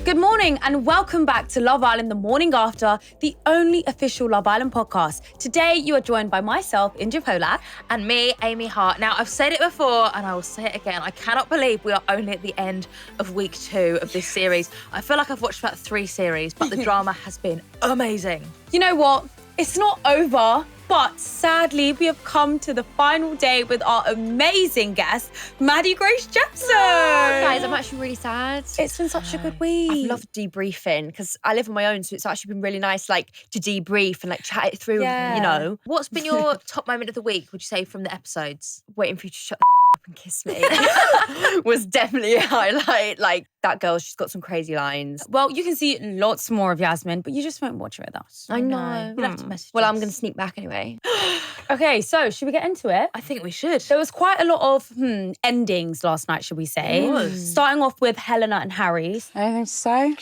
Good morning and welcome back to Love Island the morning after, the only official Love Island podcast. Today you are joined by myself, Indiyah Polack. And me, Amy Hart. Now, I've said it before and I will say it again. I cannot believe we are only at the end of week 2 of this series. I feel like I've watched about 3 series, but the drama has been amazing. You know what? It's not over, but sadly we have come to the final day with our amazing guest, Maddie Grace Jepson. Oh, guys, I'm actually really sad. It's been such a good week. I've loved debriefing because I live on my own, so it's actually been really nice, like, to debrief and like chat it through. Yeah. You know, What's been your top moment of the week, would you say, from the episodes? waiting for you to shut the up and kiss me was definitely a highlight. Like, that girl, she's got some crazy lines. Well, you can see lots more of Yasmin, but you just won't watch it with us. I know. You'll have to message Well, us. I'm going to sneak back anyway. Okay, so should we get into it? I think we should. There was quite a lot of endings last night, should we say? There was. Starting off with Helena and Harry's. Anything to say?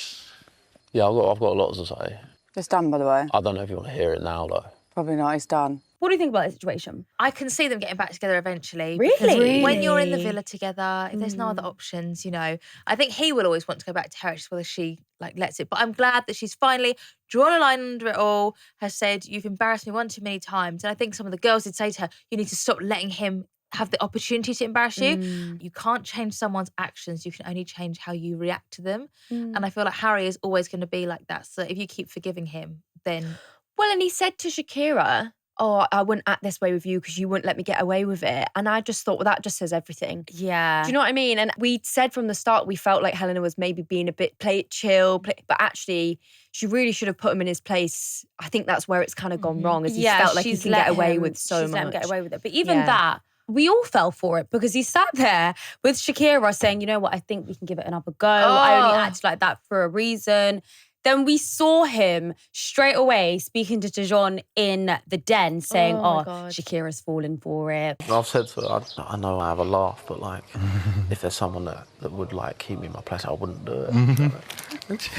Yeah, I've got a lot to say. It's done, by the way. I don't know if you want to hear it now, though. Probably not, it's done. What do you think about the situation? I can see them getting back together eventually. Really? Because when you're in the villa together, if there's no other options, you know, I think he will always want to go back to her, just whether she lets it. But I'm glad that she's finally drawn a line under it all, has said, you've embarrassed me one too many times. And I think some of the girls did say to her, you need to stop letting him have the opportunity to embarrass you. You can't change someone's actions. You can only change how you react to them. And I feel like Harry is always going to be like that. So if you keep forgiving him, then... Well, and he said to Shakira, oh, I wouldn't act this way with you because you wouldn't let me get away with it. And I just thought, well, that just says everything. Yeah. Do you know what I mean? And we said from the start, we felt like Helena was maybe being a bit play it chill, but actually she really should have put him in his place. I think that's where it's kind of gone wrong, as he felt like he can get away with so she's much. let him get away with it. But even that, we all fell for it because he sat there with Shakira saying, you know what, I think we can give it another go. I only acted like that for a reason. Then we saw him straight away speaking to Dejon in the den saying, Shakira's fallen for it. I've said to her, I know I have a laugh, but, like, if there's someone that would, like, keep me in my place, I wouldn't do it.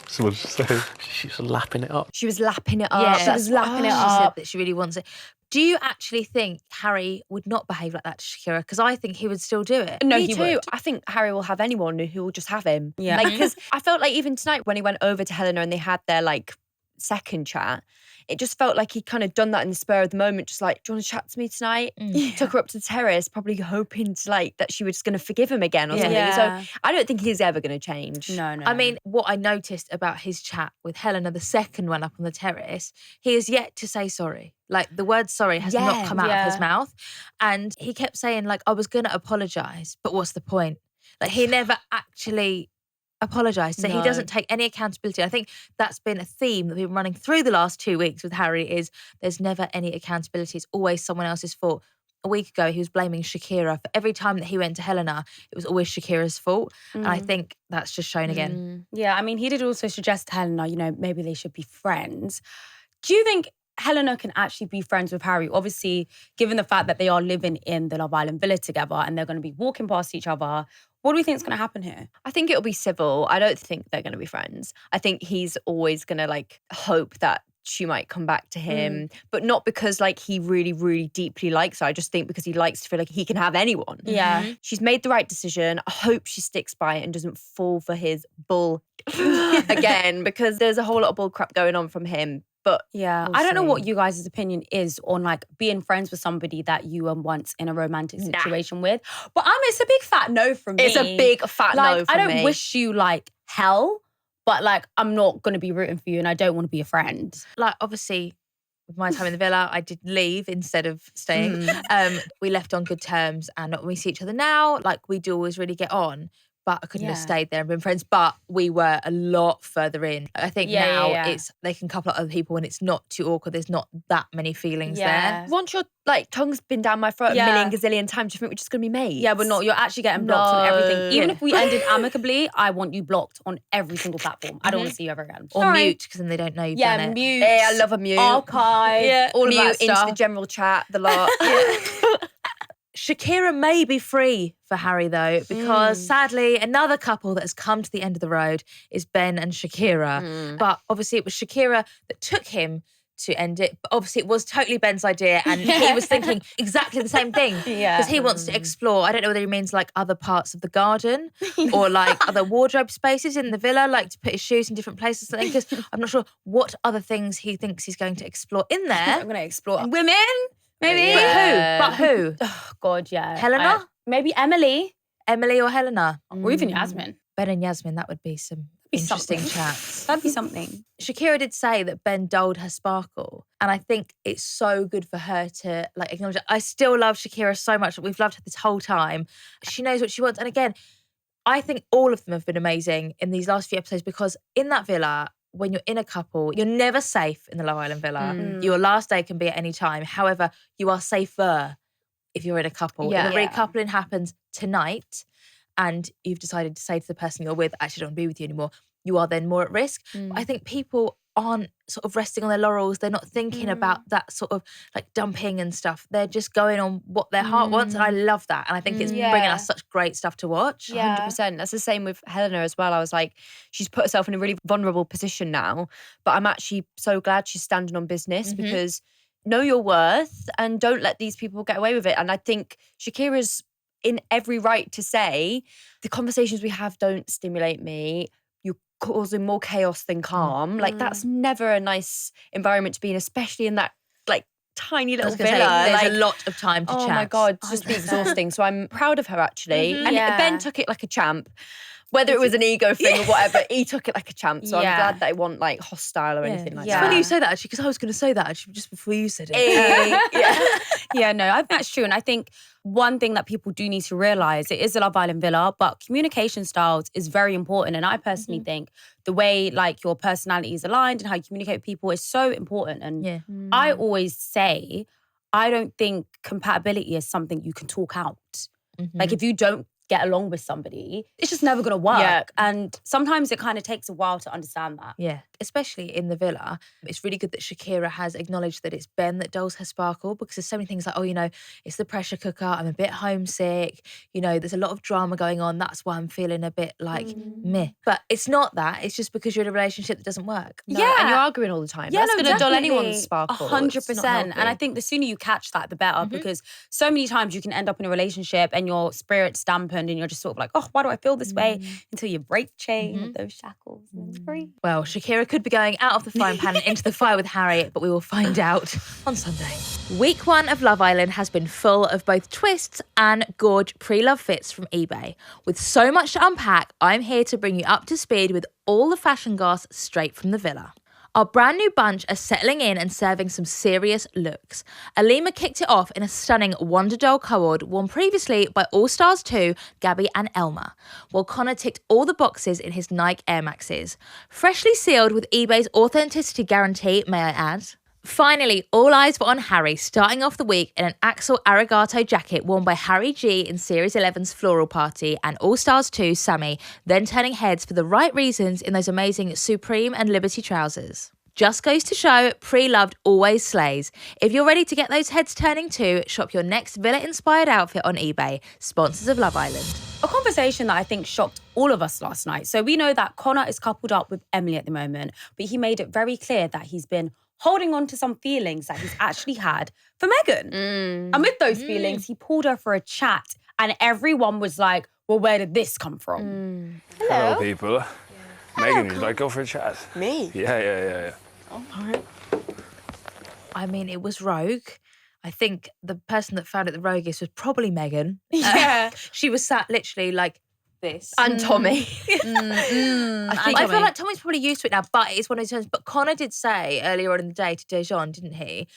So what did she say? She was lapping it up. She was lapping it up. Yeah, She was lapping it She up. said that she really wants it. Do you actually think Harry would not behave like that to Shakira? Because I think he would still do it. No, Me he too. would. I think Harry will have anyone who will just have him. Yeah. Like, because I felt like even tonight when he went over to Helena and they had their, like, second chat, it just felt like he kind of done that in the spur of the moment, just like, do you want to chat to me tonight? Took her up to the terrace, probably hoping to, like, that she was going to forgive him again or something. Yeah. So I don't think he's ever going to change. No. I mean, what I noticed about his chat with Helena, the second one up on the terrace, he has yet to say sorry. Like, the word sorry has not come out of his mouth. And he kept saying, like, I was going to apologise, but what's the point? Like, he never actually apologised. So he doesn't take any accountability. I think that's been a theme that we've been running through the last 2 weeks with Harry, is there's never any accountability. It's always someone else's fault. A week ago, he was blaming Shakira for every time that he went to Helena. It was always Shakira's fault. And I think that's just shown again. Yeah, I mean, he did also suggest to Helena, you know, maybe they should be friends. Do you think Helena can actually be friends with Harry? Obviously, given the fact that they are living in the Love Island villa together and they're going to be walking past each other, what do we think is going to happen here? I think it'll be civil. I don't think they're going to be friends. I think he's always going to, like, hope that she might come back to him, but not because, like, he really, really deeply likes her. I just think because he likes to feel like he can have anyone. Yeah. She's made the right decision. I hope she sticks by it and doesn't fall for his bull again, because there's a whole lot of bull crap going on from him. But yeah, we'll I don't know see. what you guys' opinion is on, like, being friends with somebody that you were once in a romantic situation with. But it's a big fat no from me. It's a big fat like, no from I don't me. wish you, like, hell, but, like, I'm not going to be rooting for you and I don't want to be a friend. Like, obviously, with my time in the villa, I did leave instead of staying. We left on good terms, and when we see each other now, like, we do always really get on. But I couldn't have stayed there and been friends. But we were a lot further in. I think now it's they can couple up other people and it's not too awkward. There's not that many feelings there. Once your, like, tongue's been down my throat a million gazillion times, do you think we're just going to be mates? Yeah, but not. You're actually getting blocked on everything. Even if we ended amicably, I want you blocked on every single platform. I don't want to see you ever again. Or mute, because then they don't know you've done it. Mute. Yeah, I love a mute. Archive. All mute of that into into the general chat, the lot. Shakira may be free for Harry, though, because sadly, another couple that has come to the end of the road is Ben and Shakira. But obviously it was Shakira that took him to end it. But obviously it was totally Ben's idea and he was thinking exactly the same thing. Because he wants to explore, I don't know whether he means like other parts of the garden or like other wardrobe spaces in the villa, like to put his shoes in different places or something, because I'm not sure what other things he thinks he's going to explore in there. I'm going to explore women, maybe. But who? Oh, God, yeah. Helena? Maybe Emily. Emily or Helena? Or even Yasmin. Ben and Yasmin, that would be some interesting chats. That'd be something. Shakira did say that Ben dulled her sparkle. And I think it's so good for her to like acknowledge it. I still love Shakira so much. We've loved her this whole time. She knows what she wants. And again, I think all of them have been amazing in these last few episodes, because in that villa, when you're in a couple, you're never safe in the Love Island villa. Your last day can be at any time. However, you are safer if you're in a couple. If a recoupling happens tonight and you've decided to say to the person you're with, actually, I don't want to be with you anymore, you are then more at risk. I think people aren't sort of resting on their laurels. They're not thinking about that sort of like dumping and stuff. They're just going on what their heart wants. And I love that. And I think it's bringing us such great stuff to watch. 100%. That's the same with Helena as well. I was like, she's put herself in a really vulnerable position now, but I'm actually so glad she's standing on business because know your worth and don't let these people get away with it. And I think Shakira's in every right to say, the conversations we have don't stimulate me. You're causing more chaos than calm. Like, that's never a nice environment to be in, especially in that like tiny little villa. There's a lot of time to chat. Oh my God, it's just be exhausting. So I'm proud of her actually. And Ben took it like a champ. Whether it was an ego thing or whatever, he took it like a champ. So I'm glad that it wasn't like hostile or anything like that. It's funny you say that actually, because I was going to say that actually just before you said it. No, I think that's true. And I think one thing that people do need to realise, it is a Love Island villa, but communication styles is very important. And I personally think the way like your personality is aligned and how you communicate with people is so important. And I always say, I don't think compatibility is something you can talk out. Like if you don't get along with somebody, it's just never going to work. And sometimes it kind of takes a while to understand that. Yeah, especially in the villa. It's really good that Shakira has acknowledged that it's Ben that dulls her sparkle, because there's so many things like, oh, you know, it's the pressure cooker, I'm a bit homesick, you know, there's a lot of drama going on, that's why I'm feeling a bit like meh. But it's not that, it's just because you're in a relationship that doesn't work. No, and you're arguing all the time. That's going to dull anyone's sparkle. 100%. And I think the sooner you catch that, the better, because so many times you can end up in a relationship and your spirit's dampened and you're just sort of like, oh, why do I feel this way? Until you break chain with those shackles and it's free. Well, Shakira could be going out of the frying pan and into the fire with Harry, but we will find out on Sunday. Week 1 of Love Island has been full of both twists and gorge pre-love fits from eBay. With so much to unpack, I'm here to bring you up to speed with all the fashion goss straight from the villa. Our brand new bunch are settling in and serving some serious looks. Alima kicked it off in a stunning Wonder Doll co-ord worn previously by All Stars 2, Gabby and Elma, while Conor ticked all the boxes in his Nike Air Maxes. Freshly sealed with eBay's authenticity guarantee, may I add. Finally, all eyes were on Harry, starting off the week in an Axel Arigato jacket worn by Harry G in Series 11's Floral Party and All Stars 2 Sammy, then turning heads for the right reasons in those amazing Supreme and Liberty trousers. Just goes to show, pre-loved always slays. If you're ready to get those heads turning too, shop your next villa-inspired outfit on eBay, sponsors of Love Island. A conversation that I think shocked all of us last night. So we know that Conor is coupled up with Emily at the moment, but he made it very clear that he's been holding on to some feelings that he's actually had for Megan. And with those feelings, he pulled her for a chat and everyone was like, well, where did this come from? Hello, people. Megan, would you like to go for a chat? Me? Yeah. Oh, all right. I mean, it was rogue. I think the person that found it the roguest was probably Megan. Yeah. She was sat literally like this. And Tommy. I feel like Tommy's probably used to it now, but it's one of those times. But Conor did say earlier on in the day to Dejan, didn't he?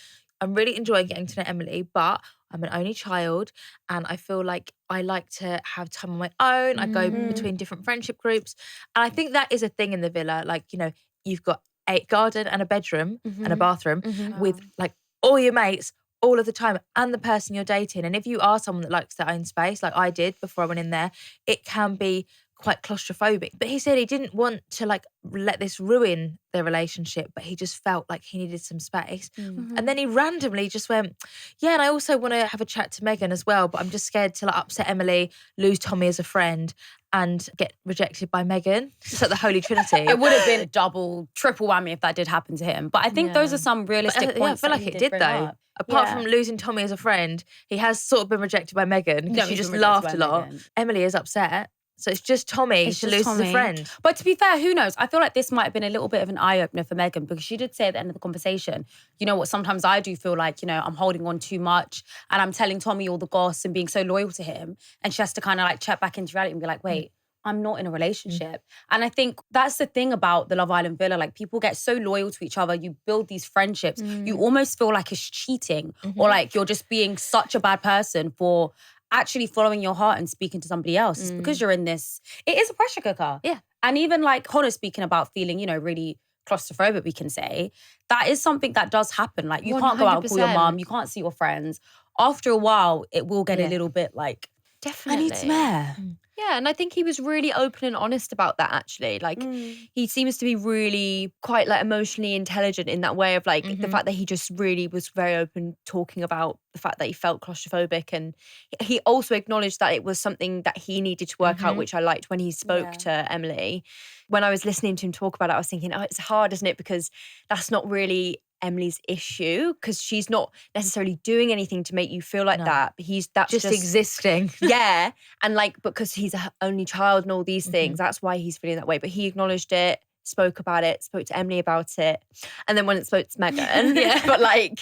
I'm really enjoying getting to know Emily, but I'm an only child and I feel like I like to have time on my own. I go between different friendship groups. And I think that is a thing in the villa. Like, you know, you've got a garden and a bedroom and a bathroom with like all your mates all of the time and the person you're dating. And if you are someone that likes their own space, like I did before I went in there, it can be quite claustrophobic. But he said he didn't want to like let this ruin their relationship, but he just felt like he needed some space. And then he randomly just went, yeah, and I also want to have a chat to Megan as well, but I'm just scared to like upset Emily, lose Tommy as a friend. and get rejected by Meghan. It's like the Holy Trinity. It would have been a double, triple whammy if that did happen to him. But I think those are some realistic points. I feel like it did though. Up. Apart from losing Tommy as a friend, he has sort of been rejected by Meghan because she just laughed a lot. Emily is upset. So it's just Tommy to lose as a friend. But to be fair, who knows? I feel like this might have been a little bit of an eye-opener for Meghan because she did say at the end of the conversation, you know what, sometimes I do feel like, you know, I'm holding on too much and I'm telling Tommy all the goss and being so loyal to him. And she has to kind of like check back into reality and be like, wait, I'm not in a relationship. And I think that's the thing about the Love Island villa. Like people get so loyal to each other. You build these friendships. You almost feel like it's cheating or like you're just being such a bad person for actually following your heart and speaking to somebody else. It's because you're in this, it is a pressure cooker. Yeah. And even like Conor speaking about feeling, you know, really claustrophobic, we can say, that is something that does happen. Like you 100%. Can't go out and call your mum, you can't see your friends. After a while, it will get a little bit like, definitely. I need some air. Yeah, and I think he was really open and honest about that, actually. Like, he seems to be really quite, like, emotionally intelligent in that way of, like, the fact that he just really was very open talking about the fact that he felt claustrophobic. And he also acknowledged that it was something that he needed to work out, which I liked when he spoke to Emily. When I was listening to him talk about it, I was thinking, oh, it's hard, isn't it? Because that's not really Emily's issue because she's not necessarily doing anything to make you feel like that. That's just existing. Yeah. And like, because he's an only child and all these things, that's why he's feeling that way. But he acknowledged it, spoke about it, spoke to Emily about it. And then when it spoke to Meghan, but like,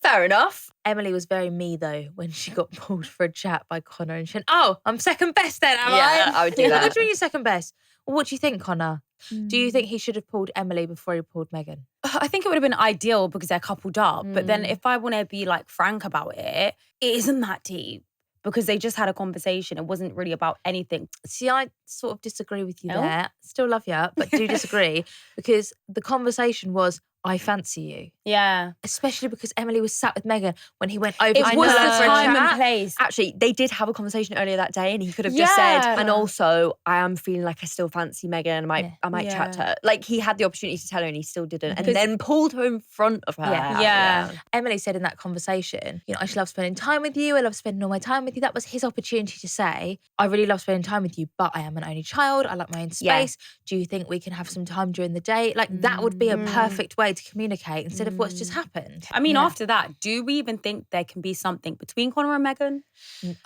fair enough. Emily was very me though when she got pulled for a chat by Conor and she went, oh, I'm second best then, am I? I would do that. What do you mean you're second best? Well, what do you think, Conor? Do you think he should have pulled Emily before he pulled Meghan? I think it would have been ideal because they're coupled up. But then if I want to be like frank about it, it isn't that deep because they just had a conversation. It wasn't really about anything. See, I sort of disagree with you there. Still love you, but do disagree because the conversation was, I fancy you. Yeah. Especially because Emily was sat with Meghan when he went over it to was her the for a time chat. and place. Actually, they did have a conversation earlier that day and he could have just said, and also, I am feeling like I still fancy Meghan. I might chat to her. Like, he had the opportunity to tell her and he still didn't. And then pulled her in front of her. Yeah. Emily said in that conversation, you know, I just love spending time with you. I love spending all my time with you. That was his opportunity to say, I really love spending time with you, but I am an only child. I like my own space. Do you think we can have some time during the day? Like, that would be a perfect way to communicate instead of what's just happened. I mean, after that, do we even think there can be something between Conor and Meghan?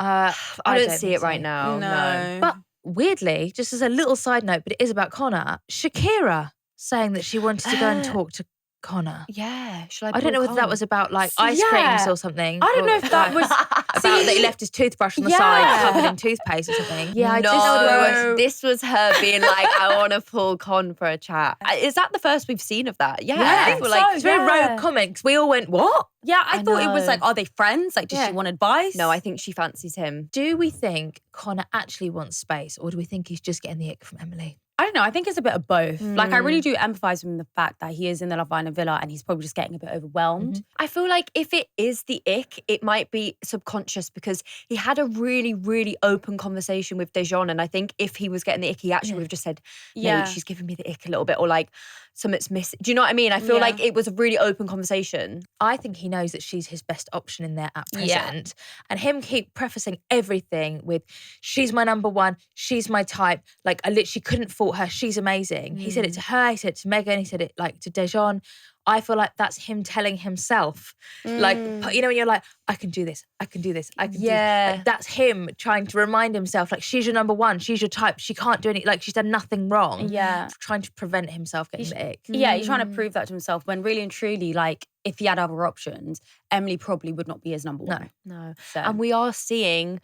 I don't see it right now. No. But weirdly, just as a little side note, but it is about Conor, Shakira saying that she wanted to go and talk to Conor. Yeah. I don't know whether that was about like ice creams or something. I don't know if that was about that he left his toothbrush on the side covered in toothpaste or something. Yeah, I just this was her being like, I want to pull Con for a chat. Is that the first we've seen of that? Yeah, I think so. Like, it's very rogue comments. We all went, what? Yeah, I thought it was like, are they friends? Like, does she want advice? No, I think she fancies him. Do we think Conor actually wants space or do we think he's just getting the ick from Emily? I don't know. I think it's a bit of both. Like, I really do empathise with the fact that he is in the Love Island villa and he's probably just getting a bit overwhelmed. I feel like if it is the ick, it might be subconscious because he had a really, really open conversation with Dejon. And I think if he was getting the ick, he actually would have just said, mate, she's giving me the ick a little bit. Or like, something's missing. Do you know what I mean? I feel like it was a really open conversation. I think he knows that she's his best option in there at present. And him keep prefacing everything with, she's my number one, she's my type. Like, I literally couldn't fault her. She's amazing. He said it to her, he said it to Meghan, he said it like to Dejon. I feel like that's him telling himself. Like, you know, when you're like, I can do this, I can do this, I can do this. Like, that's him trying to remind himself, like, she's your number one, she's your type, she can't do anything, like, she's done nothing wrong. Yeah. Trying to prevent himself getting the ick. Yeah, he's trying to prove that to himself when really and truly, like, if he had other options, Emily probably would not be his number one. No. So. And we are seeing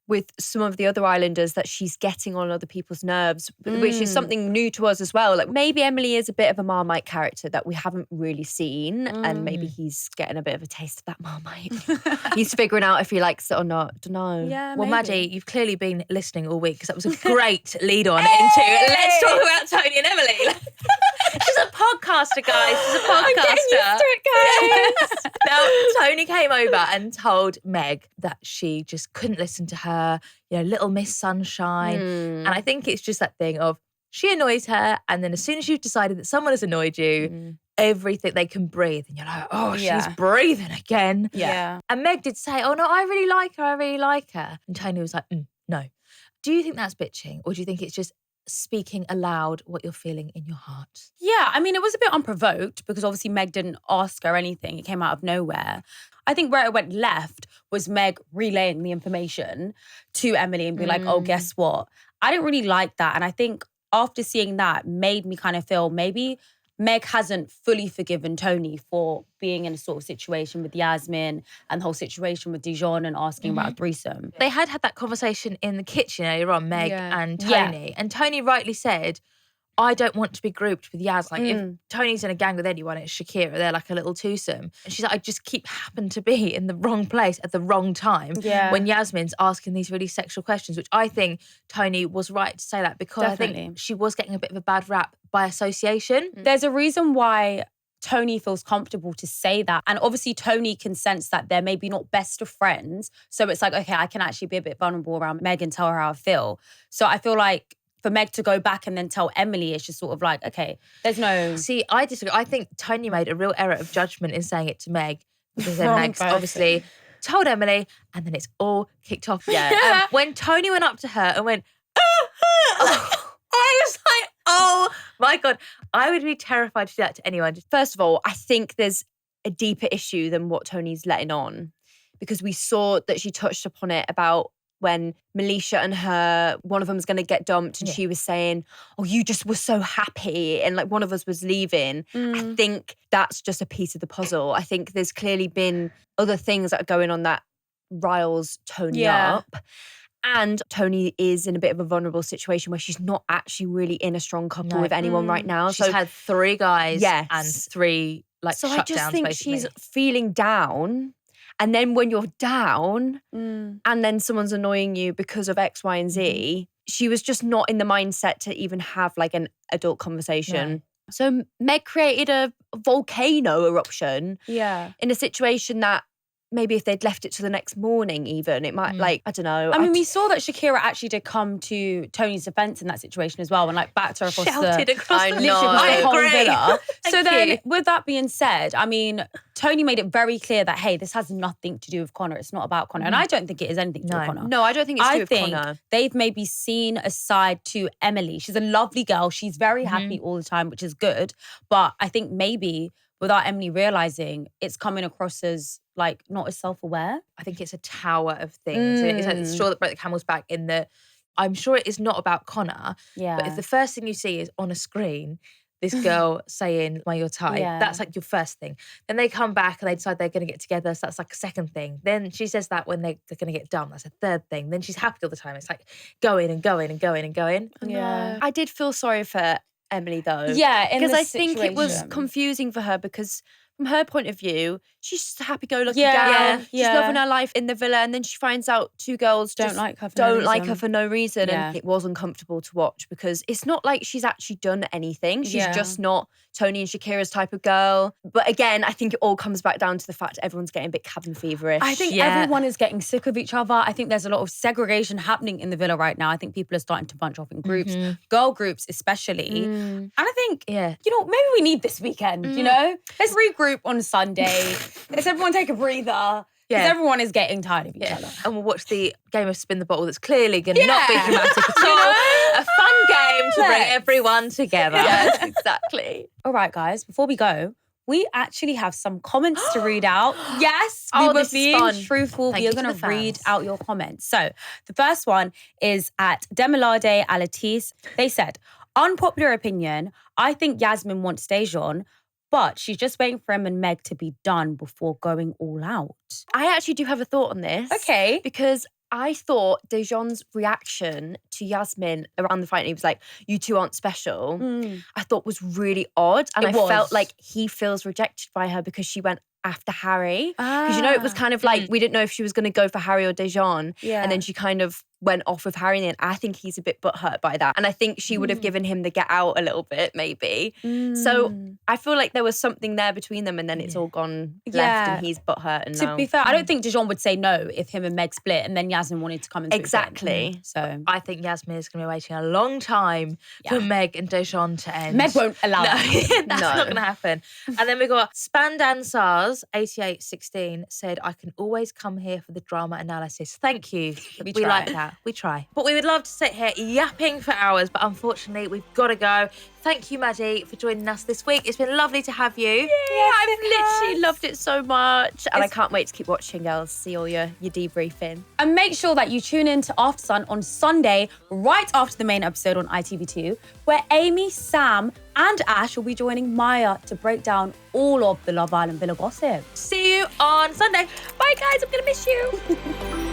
with some of the other islanders that she's getting on other people's nerves, which is something new to us as well. Like maybe Emily is a bit of a Marmite character that we haven't really seen and maybe he's getting a bit of a taste of that Marmite. He's figuring out if he likes it or not. Don't know. Yeah, well, maybe. Maddie, you've clearly been listening all week because that was a great lead on into let's talk about Toni and Emily. She's a podcaster, guys. She's a podcaster. I'm getting used to it, guys. Now, Toni came over and told Meg that she just couldn't listen to her, you know, Little Miss Sunshine. And I think it's just that thing of she annoys her and then as soon as you've decided that someone has annoyed you, everything they can breathe and you're like, oh, she's breathing again. Yeah. And Meg did say, oh no, I really like her. And Toni was like, no. Do you think that's bitching, or do you think it's just speaking aloud what you're feeling in your heart? Yeah, I mean, it was a bit unprovoked because obviously Meg didn't ask her anything. It came out of nowhere. I think where it went left was Meg relaying the information to Emily and being like, oh, guess what? I didn't really like that. And I think after seeing that made me kind of feel maybe Meg hasn't fully forgiven Toni for being in a sort of situation with Yasmin and the whole situation with Dijon and asking about a threesome. They had that conversation in the kitchen earlier on, Meg and Toni. Yeah. And Toni rightly said, I don't want to be grouped with Yaz. Like, if Toni's in a gang with anyone, it's Shakira. They're like a little twosome. And she's like, I just keep happen to be in the wrong place at the wrong time when Yasmin's asking these really sexual questions, which I think Toni was right to say that because I think she was getting a bit of a bad rap by association. There's a reason why Toni feels comfortable to say that. And obviously Toni can sense that they're maybe not best of friends. So it's like, okay, I can actually be a bit vulnerable around Meg and tell her how I feel. So I feel like for Meg to go back and then tell Emily, it's just sort of like, okay, there's no... See, I disagree. I think Toni made a real error of judgment in saying it to Meg because then Meg's obviously told Emily and then it's all kicked off. Yeah. When Toni went up to her and went, I was like, oh my God, I would be terrified to do that to anyone. First of all, I think there's a deeper issue than what Toni's letting on because we saw that she touched upon it about when Melisha and her, one of them was going to get dumped and she was saying, oh, you just were so happy and like one of us was leaving. I think that's just a piece of the puzzle. I think there's clearly been other things that are going on that riles Toni up. And Toni is in a bit of a vulnerable situation where she's not actually really in a strong couple with anyone right now. She's had 3 guys and 3 like so shutdowns, I just think basically. she's feeling down. And then when you're down and then someone's annoying you because of X, Y, and Z, she was just not in the mindset to even have like an adult conversation. No. So Meg created a volcano eruption in a situation that maybe if they'd left it to the next morning even, it might like, I don't know. I mean, we saw that Shakira actually did come to Toni's defense in that situation as well and like backed her across Shouted the... across the whole agree. villa. So Thank then, you. with that being said, I mean, Toni made it very clear that, hey, this has nothing to do with Conor. It's not about Conor. And I don't think it is anything to do with Conor. No, I don't think it's to do with I think Conor. they've maybe seen a side to Emily. She's a lovely girl. She's very happy all the time, which is good. But I think maybe without Emily realising, it's coming across as like not as self-aware. I think it's a tower of things. It's like the straw that broke the camel's back in the... I'm sure it is not about Conor, but if the first thing you see is on a screen, this girl saying, "Well, you're tight," that's like your first thing. Then they come back and they decide they're going to get together, so that's like a second thing. Then she says that when they're going to get done, that's a third thing. Then she's happy all the time. It's like going and going and going and going. Yeah. I did feel sorry for Emily though. Yeah, in because this I think it was situation. confusing for her because from her point of view, she's just a happy-go-lucky Yeah, gal. She's loving her life in the villa, and then she finds out 2 girls Don't just like her for don't no like reason. her for no reason, Yeah. and it was uncomfortable to watch because it's not like she's actually done anything. She's just not Toni and Shakira's type of girl. But again, I think it all comes back down to the fact everyone's getting a bit cabin feverish. I think everyone is getting sick of each other. I think there's a lot of segregation happening in the villa right now. I think people are starting to bunch off in groups, girl groups especially. And I think, you know, maybe we need this weekend, you know? Let's regroup on Sunday. Let's everyone take a breather. Because everyone is getting tired of each other. And we'll watch the game of Spin the Bottle that's clearly going to not be dramatic at all. A fun game to bring everyone together. Yes, exactly. All right, guys, before we go, we actually have some comments to read out. Yes, we Oh, were this is being fun. truthful. Thank We are you to going the to read fans. out your comments. So the first one is at Demilade Alatis. They said, unpopular opinion, I think Yasmin wants Dejon, but she's just waiting for him and Meg to be done before going all out. I actually do have a thought on this. Okay. Because I thought Dejon's reaction to Yasmin around the fight, and he was like, you two aren't special, I thought was really odd. And I felt like he feels rejected by her because she went after Harry. Because, you know, it was kind of like, we didn't know if she was going to go for Harry or Dejon. Yeah. And then she kind of went off with Harry. And I think he's a bit butthurt by that. And I think she would have given him the get out a little bit, maybe. So I feel like there was something there between them and then it's all gone left and he's butthurt. And To be fair, I don't think Dijon would say no if him and Meg split and then Yasmin wanted to come and Exactly. So I think Yasmin is going to be waiting a long time for Meg and Dejon to end. Meg won't allow No, that. that's not going to happen. And then we got Spandan Sars, 8816, said, I can always come here for the drama analysis. Thank you. We try. like that. we try. But we would love to sit here yapping for hours, but unfortunately, we've got to go. Thank you, Maddie, for joining us this week. It's been lovely to have you. Yeah, I've literally loved it so much. And I can't wait to keep watching, girls, see all your debriefing. And make sure that you tune in to After Sun on Sunday, right after the main episode on ITV2, where Amy, Sam, and Ash will be joining Maya to break down all of the Love Island Villa gossip. See you on Sunday. Bye, guys. I'm going to miss you.